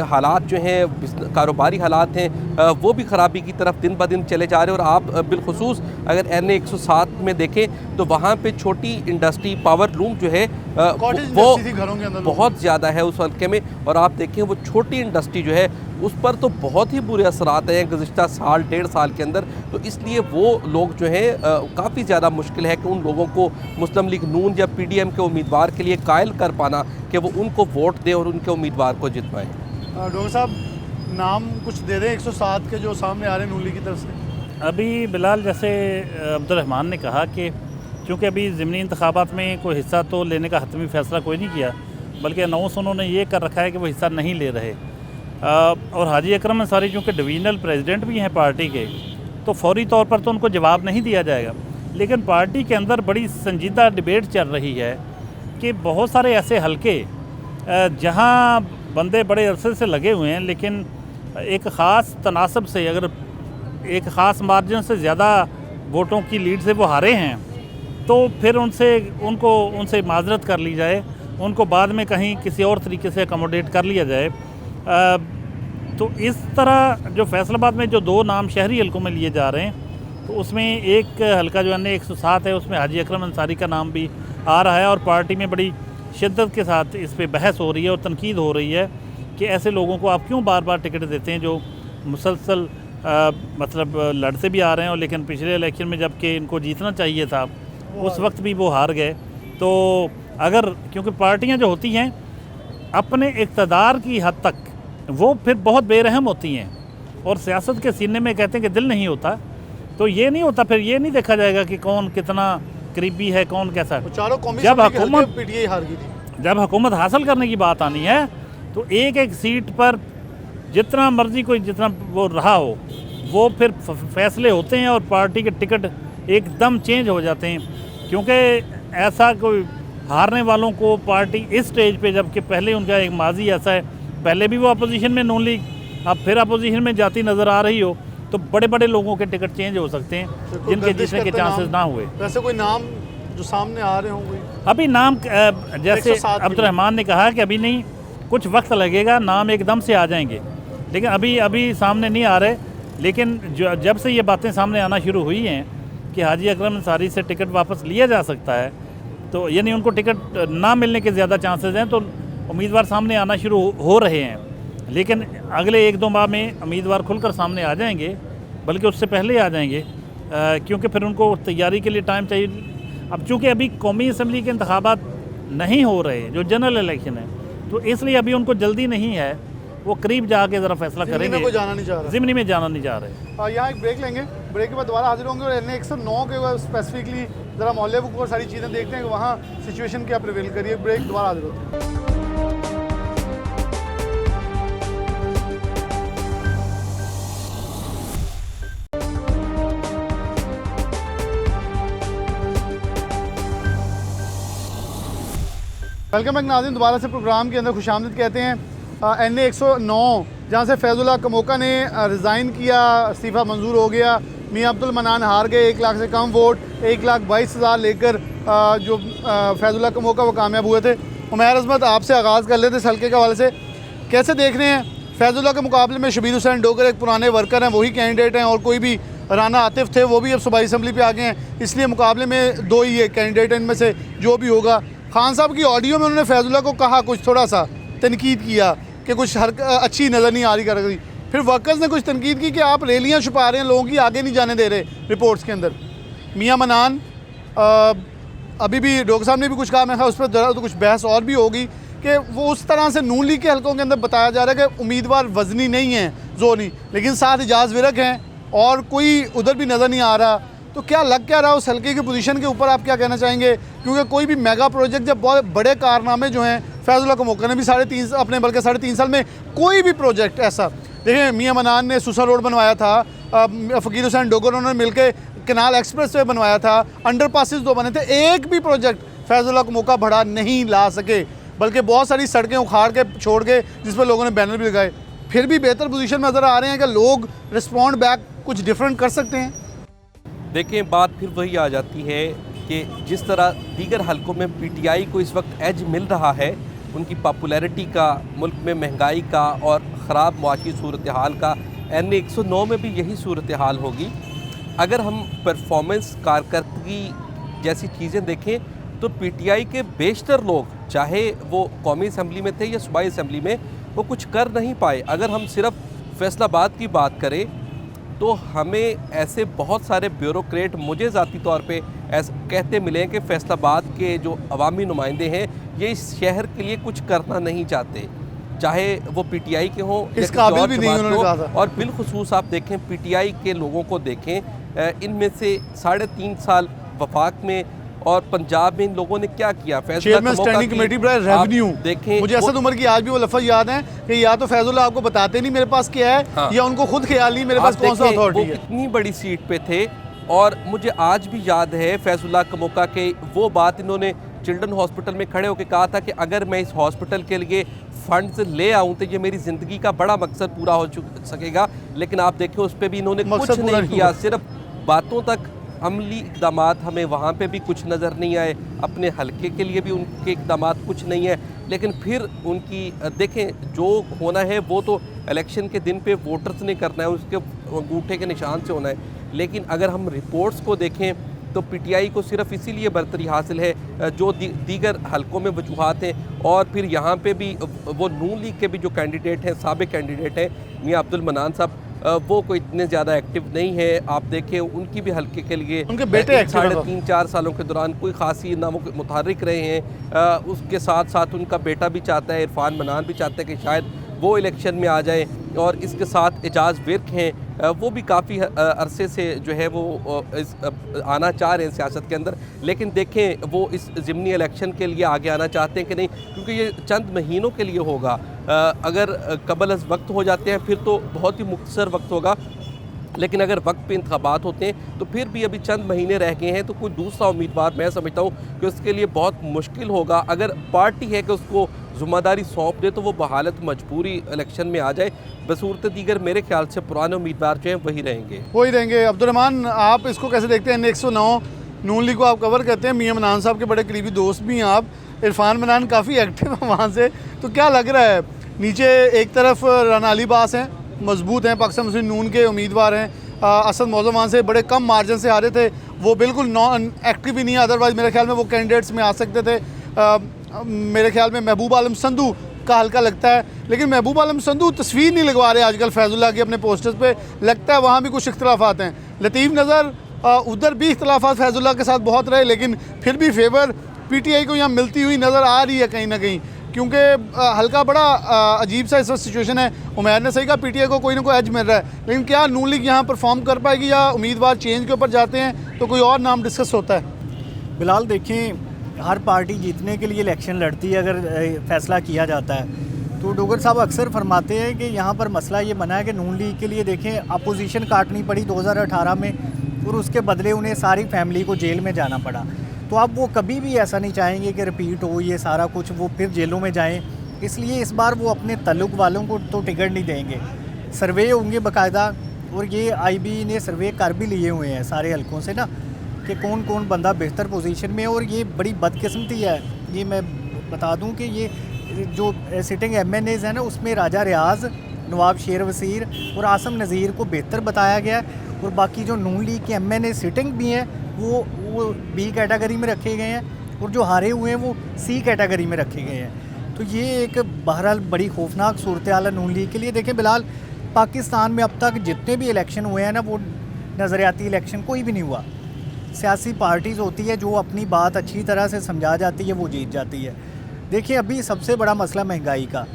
हालात जो हैं कारोबारी हालात हैं वो भी ख़राबी की तरफ दिन ब दिन चले जा रहे हैं। और आप बिलखुसूस अगर NA 107 में देखें तो वहाँ पे छोटी इंडस्ट्री, पावर लूम जो है वो घरों के अंदर बहुत ज़्यादा है उस हल्के में, और आप देखें वो छोटी इंडस्ट्री जो है उस पर तो बहुत ही बुरे असरात हैं गुज़िश्ता साल 1.5 साल के अंदर। तो इसलिए वो लोग जो हैं काफ़ी ज़्यादा मुश्किल है कि उन लोगों को मुस्लिम लीग नून या PDM के उम्मीदवार के लिए कायल कर पाना कि वो उनको वोट दें और उनके उम्मीदवार को जितवाएँ। डॉक्टर साहब, नाम कुछ दे दें 107 के जो सामने आ रहे हैं नून लीग की तरफ से। अभी बिलाल, जैसे अब्दुर्रहमान ने कहा कि चूँकि अभी ज़िमनी इंतखाबात में कोई हिस्सा तो लेने का हतमी फ़ैसला कोई नहीं किया, बल्कि अनाउंस उन्होंने ये कर रखा है कि वो हिस्सा नहीं ले रहे। और हाजी अकरम अंसारी चूँकि डिवीज़नल प्रेसिडेंट भी हैं पार्टी के, तो फौरी तौर पर तो उनको जवाब नहीं दिया जाएगा, लेकिन पार्टी के अंदर बड़ी संजीदा डिबेट चल रही है कि बहुत सारे ऐसे हलके जहाँ बंदे बड़े अरसे से लगे हुए हैं, लेकिन एक ख़ास तनासब से, अगर एक ख़ास मार्जिन से ज़्यादा वोटों की लीड से वो हारे हैं, तो फिर उनसे माजरत कर ली जाए, उनको बाद में कहीं किसी और तरीके से अकोमोडेट कर लिया जाए। तो इस तरह जो फैसलाबाद में जो 2 नाम शहरी हलकों में लिए जा रहे हैं, तो उसमें एक हलका जो NA 107 है उसमें हाजी अकरम अंसारी का नाम भी आ रहा है, और पार्टी में बड़ी शिद्दत के साथ इस पर बहस हो रही है और तनकीद हो रही है कि ऐसे लोगों को आप क्यों बार बार टिकट देते हैं जो मुसलसल मतलब लड़ते भी आ रहे हैं, और लेकिन पिछले इलेक्शन में जबकि इनको जीतना चाहिए था उस वक्त भी वो हार गए। तो अगर, क्योंकि पार्टियां जो होती हैं अपने इक़्तिदार की हद तक वो फिर बहुत बेरहम होती हैं, और सियासत के सीने में कहते हैं कि दिल नहीं होता, तो ये नहीं होता, फिर ये नहीं देखा जाएगा कि कौन कितना करीबी है, कौन कैसा है। जब हुकूमत हासिल करने की बात आनी है तो एक एक सीट पर जितना मर्जी कोई जितना वो रहा हो, वो फिर फैसले होते हैं और पार्टी के टिकट एकदम चेंज हो जाते हैं, क्योंकि ऐसा कोई हारने वालों को पार्टी इस स्टेज पे, जबकि पहले उनका एक माजी ऐसा है, पहले भी वो अपोजिशन में नून लीग, अब फिर अपोजिशन में जाती नज़र आ रही हो, तो बड़े बड़े लोगों के टिकट चेंज हो सकते हैं जिनके जीतने के चांसेस ना हुए। वैसे कोई नाम जो सामने आ रहे होंगे अभी नाम जैसे अब्दुर्रहमान ने कहा कि अभी नहीं, कुछ वक्त लगेगा, नाम एकदम से आ जाएंगे, लेकिन अभी सामने नहीं आ रहे। लेकिन जब से ये बातें सामने आना शुरू हुई हैं कि हाजी अकरम अंसारी से टिकट वापस लिया जा सकता है, तो यानी उनको टिकट ना मिलने के ज़्यादा चांसेस हैं, तो उम्मीदवार सामने आना शुरू हो रहे हैं। लेकिन अगले 1-2 माह में उम्मीदवार खुलकर सामने आ जाएंगे, बल्कि उससे पहले आ जाएंगे, क्योंकि फिर उनको तैयारी के लिए टाइम चाहिए। अब चूँकि अभी कौमी असम्बली के इंतखाबात नहीं हो रहे, जो जनरल इलेक्शन है, तो इसलिए अभी उनको जल्दी नहीं है, वो करीब जाके ज़रा फैसला करेंगे। कोई जाना नहीं चाह रहा, ज़िमनी में जाना नहीं चाह रहे। यहाँ एक ब्रेक लेंगे, ब्रेक के बाद दोबारा हाजिर होंगे और NA 109 के स्पेसिफिकली ज़रा मोहल्ले बुक और सारी चीज़ें देखते हैं कि वहाँ सिचुएशन क्या प्रिवेल करिए। ब्रेक, दोबारा हाजिर होते हैं। वेलकम बैक नाज़रीन, दोबारा से प्रोग्राम के अंदर खुशामदीद कहते हैं। NA 109 जहाँ से फैज़ुल्लाह कमोका ने रिज़ाइन किया, इस्तीफ़ा मंजूर हो गया, मियां अब्दुल मनान हार गए 1 लाख से कम वोट, 1,22,000 लेकर जो फैज़ुल्लाह कमोका वो कामयाब हुए थे। उमैर अज़मत, आपसे आगाज़ कर लेते इस हल्के के हवाले से, कैसे देख रहे हैं फैज़ुल्लाह के मुकाबले में शबीर हुसैन डोगर एक पुराने वर्कर हैं, वही कैंडिडेट हैं, और कोई भी राना आतिफ थे वो भी अब सूबाई असम्बली पे आ गए हैं, इसलिए मुकाबले में 2 ही कैंडिडेट हैं, इनमें से जो भी होगा। खान साहब की ऑडियो में उन्होंने फैज़ुल्लाह को कहा, कुछ थोड़ा सा तनकीद किया कि कुछ अच्छी नज़र नहीं आ रही कर रही। फिर वर्कर्स ने कुछ तनकीद की कि आप रैलियां छुपा रहे हैं, लोगों की आगे नहीं जाने दे रहे रिपोर्ट्स के अंदर। मियां मनान, अभी भी डॉक्टर साहब ने भी कुछ कहा, मैं उस पर ज़रा तो कुछ बहस और भी होगी कि वो उस तरह से नून लीग के हल्कों के अंदर बताया जा रहा है कि उम्मीदवार वजनी नहीं है, जोनी, लेकिन साथ इजाज़ विरक हैं और कोई उधर भी नज़र नहीं आ रहा। तो क्या लग क्या रहा है उस हल्के की पोजीशन के ऊपर, आप क्या कहना चाहेंगे? क्योंकि कोई भी मेगा प्रोजेक्ट, जब बहुत बड़े कारनामे जो हैं, फैज़ुल्लाह कमोका ने भी 3.5 अपने बल्कि 3.5 साल में कोई भी प्रोजेक्ट ऐसा, देखें मियां मनान ने सुसा रोड बनवाया था, फ़कीर हुसैन डोगर उन्होंने मिलकर कनाल एक्सप्रेस वे बनवाया था, अंडरपासेस 2 बने थे, एक भी प्रोजेक्ट फैज़ुल्लाह कमोका बढ़ा नहीं ला सके, बल्कि बहुत सारी सड़कें उखाड़ के छोड़ के जिस पर लोगों ने बैनर भी लगाए। फिर भी बेहतर पोजीशन में नज़र आ रहे हैं कि लोग रिस्पॉन्ड बैक कुछ डिफरेंट कर सकते हैं। देखें, बात फिर वही आ जाती है कि जिस तरह दीगर हलकों में PTI को इस वक्त एज मिल रहा है, उनकी पॉपुलैरिटी का, मुल्क में महंगाई का और ख़राब मुआशी सूरत हाल का, NA 109 में भी यही सूरत हाल होगी। अगर हम परफॉर्मेंस, कारकर्दगी जैसी चीज़ें देखें तो PTI के बेशतर लोग, चाहे वो कौमी असम्बली में थे या सूबाई असम्बली में, वो कुछ कर नहीं पाए। अगर हम सिर्फ फैसलाबाद की बात करें तो हमें ऐसे बहुत सारे ब्यूरोक्रेट मुझे ज़ाती तौर पे ऐसे कहते मिले हैं कि फैसलाबाद के जो अवामी नुमाइंदे हैं ये इस शहर के लिए कुछ करना नहीं चाहते, चाहे वो PTI के हों या किसी और जमात हो। और बिलखुसूस आप देखें PTI के लोगों को देखें, इनमें से 3.5 साल वफाक में और पंजाब में इन लोगों ने क्या किया? चेयरमैन स्टैंडिंग कमेटी पर रेवेन्यू देखें, मुझे असद उमर की आज भी वो लफ्ज़ याद है कि या तो फैज़ुल्लाह आपको बताते नहीं मेरे पास क्या है, हाँ, या उनको खुद ख्याल नहीं मेरे पास कौन सा अथॉरिटी है। कितनी बड़ी सीट पे थे, और मुझे आज भी याद है फैज़ुल्लाह कमोका के वो बात इन्होंने चिल्ड्रन हॉस्पिटल में खड़े होकर कहा था कि अगर मैं इस हॉस्पिटल के लिए फंड्स ले आऊँ तो ये मेरी ज़िंदगी का बड़ा मकसद पूरा हो सकेगा। लेकिन आप देखें उस पर भी इन्होंने कुछ नहीं किया, सिर्फ बातों तक, अमली इक़दामात हमें वहाँ पे भी कुछ नज़र नहीं आए, अपने हलके के लिए भी उनके इक़दामात कुछ नहीं है। लेकिन फिर उनकी देखें, जो होना है वो तो इलेक्शन के दिन पे वोटर्स ने करना है, उसके अंगूठे के निशान से होना है। लेकिन अगर हम रिपोर्ट्स को देखें तो PTI को सिर्फ इसीलिए बरतरी हासिल है जो दीगर हलकों में वजूहात हैं, और फिर यहाँ पे भी वो नून लीग के भी जो कैंडिडेट हैं, साबिक कैंडिडेट हैं मियां अब्दुल मनान साहब, वो कोई इतने ज़्यादा एक्टिव नहीं है। आप देखें उनकी भी हल्के के लिए उनके बेटे 3.5-4 सालों के दौरान कोई खासी नामों के मुतहर्रिक रहे हैं। उसके साथ साथ उनका बेटा भी चाहता है, इरफान मनान भी चाहता है कि शायद वो इलेक्शन में आ जाए, और इसके साथ एजाज़ विर्क हैं, वो भी काफ़ी अरसे से जो है वो आना चाह रहे हैं सियासत के अंदर। लेकिन देखें वो इस ज़िमनी इलेक्शन के लिए आगे आना चाहते हैं कि नहीं, क्योंकि ये चंद महीनों के लिए होगा। अगर कबल अज़ वक्त हो जाते हैं फिर तो बहुत ही मुख्तसर वक्त होगा, लेकिन अगर वक्त पे इंतखाबात होते हैं तो फिर भी अभी चंद महीने रह गए हैं, तो कोई दूसरा उम्मीदवार मैं समझता हूँ कि उसके लिए बहुत मुश्किल होगा। अगर पार्टी है कि उसको ज़िम्मेदारी सौंप दे तो वो बहालत मजबूरी इलेक्शन में आ जाए, बसूरत दीगर मेरे ख्याल से पुराने उम्मीदवार जो हैं वही रहेंगे। अब्दुर्रहमान, आप इसको कैसे देखते हैं? 109 नून लीग को आप कवर करते हैं, मियां मनान साहब के बड़े करीबी दोस्त भी हैं आप, इरफान मनान काफ़ी एक्टिव है वहाँ से, तो क्या लग रहा है? नीचे एक तरफ राना अली बास हैं, मजबूत हैं, पाकिस्तान मुस्लिम नून के उम्मीदवार हैं, असद मौजूद वहाँ से बड़े कम मार्जिन से हारे थे, वो बिल्कुल नॉन एक्टिव ही नहीं है, अदरवाइज़ मेरे ख्याल में वो कैंडिडेट्स में आ सकते थे। मेरे ख्याल में महबूब आलम संधू का हल्का लगता है, लेकिन महबूब आलम संधू तस्वीर नहीं लगवा रहे आजकल फैजुल्लाह की अपने पोस्टर्स पे, लगता है वहाँ भी कुछ इख्तलाफात हैं। लतीफ़ नज़र उधर भी इख्तलाफात फैजुल्लाह के साथ बहुत रहे, लेकिन फिर भी फेवर पीटीआई को यहाँ मिलती हुई नज़र आ रही है कहीं ना कहीं, क्योंकि हल्का बड़ा अजीब सा इस वक्त सिचुएशन है। उमैर ने सही कहा पीटीआई को कोई ना कोई एज मिल रहा है, लेकिन क्या नून लीग यहाँ परफॉर्म कर पाएगी या उम्मीदवार चेंज के ऊपर जाते हैं तो कोई और नाम डिस्कस होता है? बिलाल देखें, हर पार्टी जीतने के लिए इलेक्शन लड़ती है अगर फैसला किया जाता है। तो डोगर साहब अक्सर फरमाते हैं कि यहाँ पर मसला ये बना है कि नून लीग के लिए देखें अपोजिशन काटनी पड़ी 2018 में, और उसके बदले उन्हें सारी फैमिली को जेल में जाना पड़ा। तो अब वो कभी भी ऐसा नहीं चाहेंगे कि रिपीट हो ये सारा कुछ, वो फिर जेलों में जाएं, इसलिए इस बार वो अपने ताल्लुक वालों को तो टिकट नहीं देंगे। सर्वे होंगे बाकायदा, और ये आईबी ने सर्वे कर भी लिए हुए हैं सारे हलकों से ना, कि कौन कौन बंदा बेहतर पोजीशन में है। और ये बड़ी बदकिस्मती है, ये मैं बता दूं कि ये जो सिटिंग एमएनएज़ है ना, उसमें राजा रियाज, नवाब शेर वसीर और आसम नज़ीर को बेहतर बताया गया है, और बाकी जो नून लीग के एमएनए सिटिंग भी हैं वो बी कैटेगरी में रखे गए हैं, और जो हारे हुए हैं वो सी कैटेगरी में रखे गए हैं। तो ये एक बहरहाल बड़ी खौफनाक सूरत हाल है नून लीग के लिए। देखें बिलाल, पाकिस्तान में अब तक जितने भी इलेक्शन हुए हैं ना, वो नज़रियाती इलेक्शन कोई भी नहीं हुआ। सियासी पार्टीज़ होती है जो अपनी बात अच्छी तरह से समझा जाती है, वो जीत जाती है। देखिए अभी सबसे बड़ा मसला महंगाई का,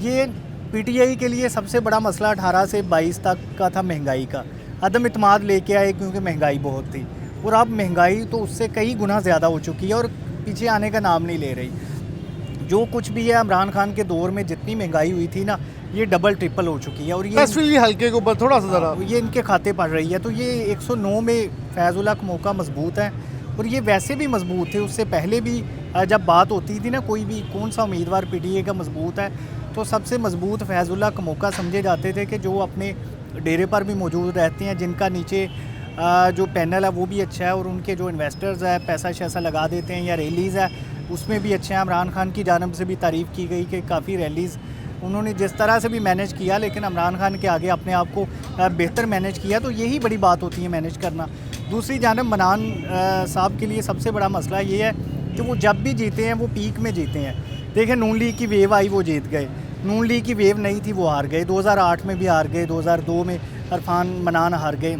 ये पीटीआई के लिए सबसे बड़ा मसला 18 से 22 तक का था महंगाई का। अदम इत्माद लेके आए क्योंकि महंगाई बहुत थी, और अब महंगाई तो उससे कई गुना ज़्यादा हो चुकी है और पीछे आने का नाम नहीं ले रही। जो कुछ भी है इमरान खान के दौर में जितनी महंगाई हुई थी ना, ये डबल ट्रिपल हो चुकी है, और ये हल्के के ऊपर थोड़ा सा ज़रा ये इनके खाते पड़ रही है। तो ये 109 में फैजुल्लाह का मौका मजबूत है, और ये वैसे भी मजबूत थे। उससे पहले भी जब बात होती थी ना, कोई भी कौन सा उम्मीदवार पीटीआई का मजबूत है, तो सबसे मजबूत फैजुल्लाह का मौका समझे जाते थे कि जो अपने डेरे पर भी मौजूद रहते हैं, जिनका नीचे जो पैनल है वो भी अच्छा है, और उनके जो इन्वेस्टर्स है पैसा शैसा लगा देते हैं, या रैलीज़ है उसमें भी अच्छे हैं। इमरान खान की जानब से भी तारीफ़ की गई कि काफ़ी रैलीज़ उन्होंने जिस तरह से भी मैनेज किया, लेकिन इमरान खान के आगे अपने आप को बेहतर मैनेज किया। तो यही बड़ी बात होती है मैनेज करना। दूसरी जानब मनान साहब के लिए सबसे बड़ा मसला ये है कि वो जब भी जीते हैं वो पीक में जीते हैं। देखें नून लीग की वेव आई, वो जीत गए। नून लीग की वेव नहीं थी, वो हार गए। 2008 में भी हार गए, 2002 में इरफान मनान हार गए।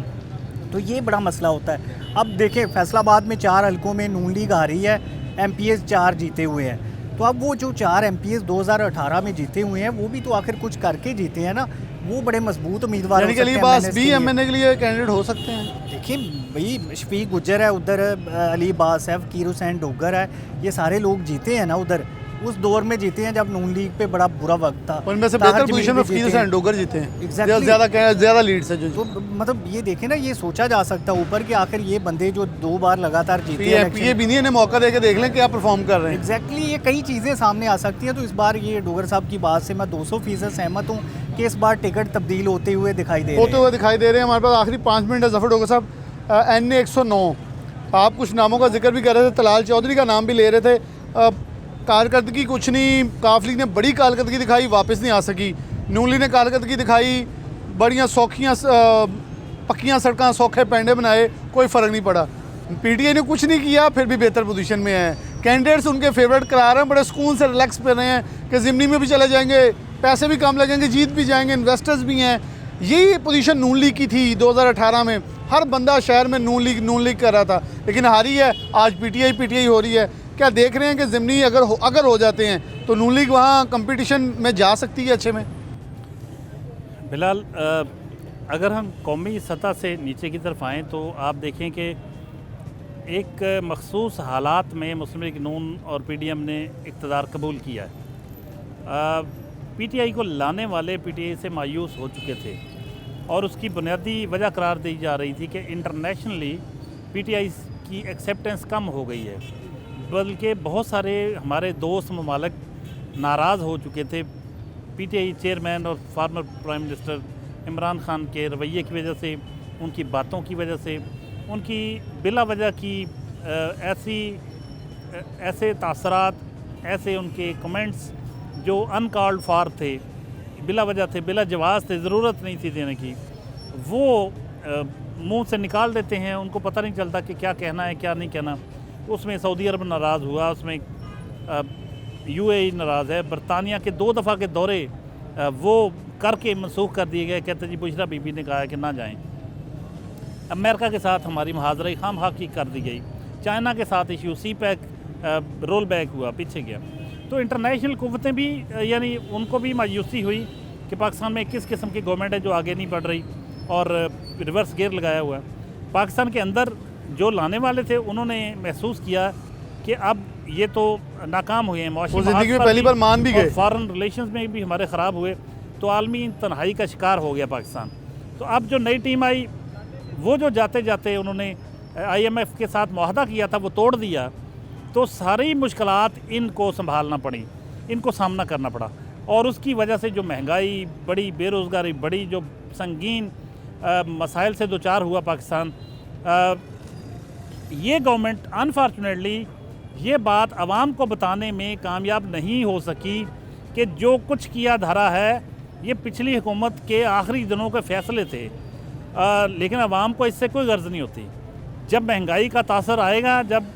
तो ये बड़ा मसला होता है। अब देखें फैसलाबाद में 4 हलकों में नून लीग हारी है, एमपीएस 4 जीते हुए हैं। तो अब वो जो 4 एमपीएस 2018 में जीते हुए हैं, वो भी तो आखिर कुछ करके जीते हैं ना, वो बड़े मजबूत उम्मीदवार हो सकते हैं। एमएनए के लिए कैंडिडेट हो सकते हैं। देखिए भाई, शफीक गुज्जर है उधर, अली बासैफ, कीर हुसैन डोगर है, ये सारे लोग जीते हैं ना उधर, उस दौर में जीते हैं जब नून लीग पे बड़ा बुरा वक्त था। उनमें से बेहतर पोजीशन में कीर हुसैन डोगर जीते हैं, ज़्यादा लीड से जो। तो मतलब ये देखें ना, ये सोचा जा सकता है ऊपर कि आखिर ये बंदे जो 2 बार लगातार जीते हैं, ये भी नहीं, इन्हें मौका देके देख लें क्या परफॉर्म कर रहे हैं। एग्जैक्टली ये कई चीज़ें सामने आ सकती हैं। तो इस बार ये डोगर साहब की बात से मैं 200% सहमत हूँ कि इस बार टिकट तब्दील होते हुए दिखाई दे रहे हैं। हमारे पास आखिरी 5 मिनट है। जफर डोगर साहब, NA 109, आप कुछ नामों का जिक्र भी कर रहे थे, तलाल चौधरी का नाम भी ले रहे थे। कारकर्दगी कुछ नहीं, काफ लीग ने बड़ी कारकर्दगी दिखाई, वापस नहीं आ सकी। नून लीग ने कारकर्दगी दिखाई, बढ़िया सौखियाँ पक्कियाँ सड़कें, सौखे पेंडे बनाए, कोई फ़र्क नहीं पड़ा। पीटीआई ने कुछ नहीं किया, फिर भी बेहतर पोजीशन में है। कैंडिडेट्स उनके फेवरेट करा रहे हैं, बड़े सुकून से रिलैक्स कर रहे हैं कि ज़िमनी में भी चले जाएंगे, पैसे भी कम लगेंगे, जीत भी जाएंगे, इन्वेस्टर्स भी हैं। यही पोजीशन नून लीग की थी 2018 में। हर बंदा शहर में नून लीग कर रहा था, लेकिन हारी है। आज पीटीआई हो रही है। क्या देख रहे हैं कि ज़िमनी अगर हो जाते हैं तो नून लीग वहाँ कंपटीशन में जा सकती है अच्छे में? बिलाल, अगर हम कौमी सतह से नीचे की तरफ आएँ तो आप देखें कि एक मखसूस हालात में मुस्लिम लीग नून और पीडीएम ने इक़्तिदार कबूल किया है। पीटीआई को लाने वाले पीटीआई से मायूस हो चुके थे, और उसकी बुनियादी वजह करार दी जा रही थी कि इंटरनेशनली पीटीआई की एक्सेप्टेंस कम हो गई है, बल्कि बहुत सारे हमारे दोस्त ममालिक नाराज़ हो चुके थे पीटीआई चेयरमैन और farmer prime minister Imran Khan के रवैये की वजह से, उनकी बातों की वजह से, उनकी बिला वजह की ऐसे तासरात, ऐसे उनके कमेंट्स जो अनकॉल्ड फॉर थे, बिला वजह थे, बिला जवाज़ थे, ज़रूरत नहीं थी देने की, वो मुंह से निकाल देते हैं, उनको पता नहीं चलता कि क्या कहना है क्या नहीं कहना। उसमें सऊदी अरब नाराज़ हुआ, उसमें UAE नाराज़ है, बरतानिया के 2 दफ़ा के दौरे वो करके मनसूख कर दिए गए, कहते जी बुशरा बीबी ने कहा है कि ना जाएं। अमेरिका के साथ हमारी मुहाजरा खाम की कर दी गई, चाइना के साथ इशू CPEC रोल बैक हुआ, पीछे गया। तो इंटरनेशनल कुव्वतें भी यानी उनको भी मायूसी हुई कि पाकिस्तान में किस किस्म की गवर्नमेंट है जो आगे नहीं बढ़ रही और रिवर्स गियर लगाया हुआ है। पाकिस्तान के अंदर जो लाने वाले थे उन्होंने महसूस किया कि अब ये तो नाकाम हुए हैं, वो ज़िंदगी में पहली बार मान भी गए, फॉरेन रिलेशंस में भी हमारे ख़राब हुए, तो आलमी तन्हाई का शिकार हो गया पाकिस्तान। तो अब जो नई टीम आई वो जो जाते जाते उन्होंने IMF के साथ मुआहदा किया था वो तोड़ दिया, तो सारी मुश्किलात इनको संभालना पड़ी, इनको सामना करना पड़ा। और उसकी वजह से जो महंगाई बढ़ी, बेरोज़गारी बढ़ी, जो संगीन मसाइल से दो चार हुआ पाकिस्तान, ये गवर्नमेंट अनफॉर्चुनेटली ये बात आवाम को बताने में कामयाब नहीं हो सकी कि जो कुछ किया धरा है ये पिछली हुकूमत के आखिरी दिनों के फ़ैसले थे। लेकिन आवाम को इससे कोई गर्ज नहीं होती। जब महंगाई का तासर आएगा, जब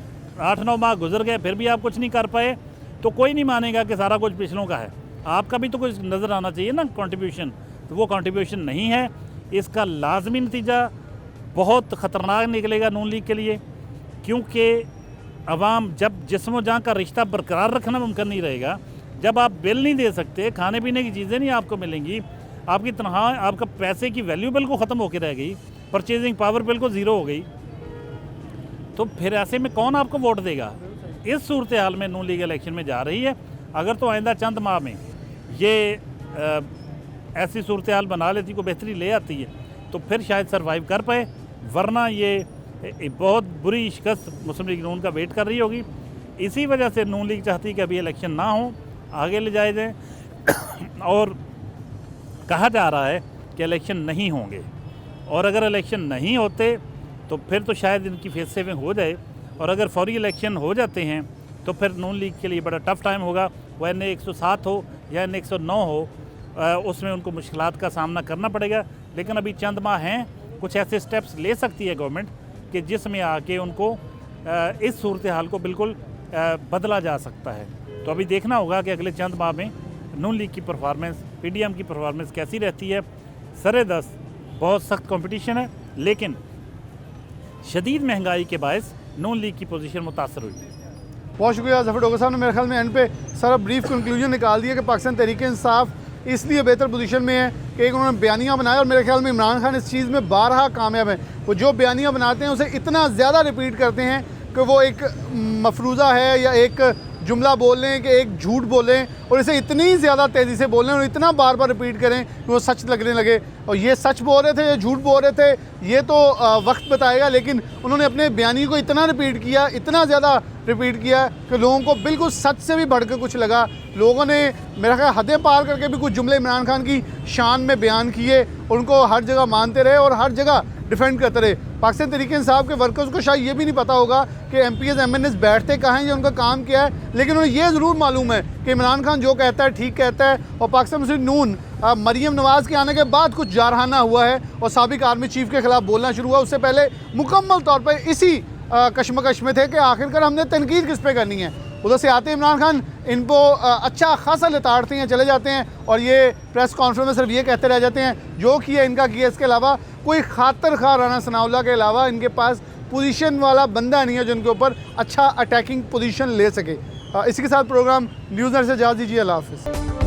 8-9 माह गुजर गए फिर भी आप कुछ नहीं कर पाए, तो कोई नहीं मानेगा कि सारा कुछ पिछलों का है। आपका भी तो कुछ नज़र आना चाहिए ना कंट्रीब्यूशन, तो वो कंट्रीब्यूशन नहीं है। इसका लाजमी नतीजा बहुत ख़तरनाक निकलेगा नून लीग के लिए, क्योंकि अवाम जब जिस्म जान का रिश्ता बरकरार रखना मुमकिन नहीं रहेगा, जब आप बिल नहीं दे सकते, खाने पीने की चीज़ें नहीं आपको मिलेंगी, आपकी तनख्वाह, आपका पैसे की वैल्यू बिल्कुल ख़त्म होकर रह गई, परचेजिंग पावर बिल्कुल ज़ीरो हो गई, तो फिर ऐसे में कौन आपको वोट देगा। इस सूरत हाल में नून लीग इलेक्शन में जा रही है। अगर तो आइंदा चंद माह में ये ऐसी सूरत हाल बना लेती, को बेहतरी ले आती है, तो फिर शायद सर्वाइव कर पाए, वरना ये बहुत बुरी शिकस्त मुस्लिम लीग नून का वेट कर रही होगी। इसी वजह से नून लीग चाहती है कि अभी इलेक्शन ना हो, आगे ले जाए जाए। और कहा जा रहा है कि इलेक्शन नहीं होंगे, और अगर इलेक्शन नहीं होते तो फिर तो शायद इनकी फेस सेविंग हो जाए, और अगर फौरी इलेक्शन हो जाते हैं तो फिर नून लीग के लिए बड़ा टफ टाइम होगा। वह NA 107 हो या NA 109 हो, उसमें उनको मुश्किलात का सामना करना पड़ेगा। लेकिन अभी चंद माह हैं, कुछ ऐसे स्टेप्स ले सकती है गवर्नमेंट कि जिसमें आके उनको इस सूरत हाल को बिल्कुल बदला जा सकता है। तो अभी देखना होगा कि अगले चंद माह में नून लीग की परफॉर्मेंस, PDM की परफॉर्मेंस कैसी रहती है। सरे-दस्त बहुत सख्त कंपटीशन है, लेकिन शदीद महंगाई के बायस नून लीग की पोजीशन मुतासर हुई। बहुत शुक्रिया ज़फ़र डोगर साहब ने मेरे ख्याल में एंड पे सारा ब्रीफ कंक्लूजन निकाल दिया कि पाकिस्तान तहरीक इंसाफ इसलिए बेहतर पोजीशन में है कि एक उन्होंने बयानियाँ बनाया, और मेरे ख्याल में इमरान खान इस चीज़ में बारहा कामयाब है। वो जो बयानियाँ बनाते हैं उसे इतना ज़्यादा रिपीट करते हैं कि वो एक मफरूज़ा है या एक जुमला बोल लें कि एक झूठ बोलें, और इसे इतनी ज़्यादा तेज़ी से बोलें और इतना बार बार रिपीट करें कि वो सच लगने लगे। और ये सच बोल रहे थे या झूठ बोल रहे थे ये तो वक्त बताएगा, लेकिन उन्होंने अपने बयानी को इतना रिपीट किया, इतना ज़्यादा रिपीट किया कि लोगों को बिल्कुल सच से भी बढ़ कर कुछ लगा। लोगों ने मेरा ख्याल हदें पार करके भी कुछ जुमले इमरान खान की शान में बयान किए, उनको हर जगह मानते रहे और हर जगह डिफेंड करते रहे। पाकिस्तान तहरीक इंसाफ के वर्कर्स को शायद ये भी नहीं पता होगा कि MPs MNs बैठते कहाँ हैं या उनका काम क्या है, लेकिन उन्हें ये ज़रूर मालूम है कि इमरान खान जो कहता है ठीक कहता है। और पाकिस्तान मुस्लिम नून मरीम नवाज़ के आने के बाद कुछ जारहाना हुआ है और साबिक आर्मी चीफ के ख़िलाफ़ बोलना शुरू हुआ। उससे पहले मुकम्मल तौर पर इसी कशमकश में थे कि आखिरकार हमने तनकीद किस पे करनी है। उधर से आते हैं इमरान खान, इनको अच्छा खासा लताड़ते हैं, चले जाते हैं, और ये प्रेस कॉन्फ्रेंस में सिर्फ ये कहते रह जाते हैं जो किया इनका किया। इसके अलावा कोई खातर खा राना सनाउल्लाह के अलावा इनके पास पोजीशन वाला बंदा नहीं है जो इनके ऊपर अच्छा अटैकिंग पोजीशन ले सके। इसी के साथ प्रोग्राम न्यूज़ नर से इजाज़त दीजिए। अल्लाह हाफ़िज़।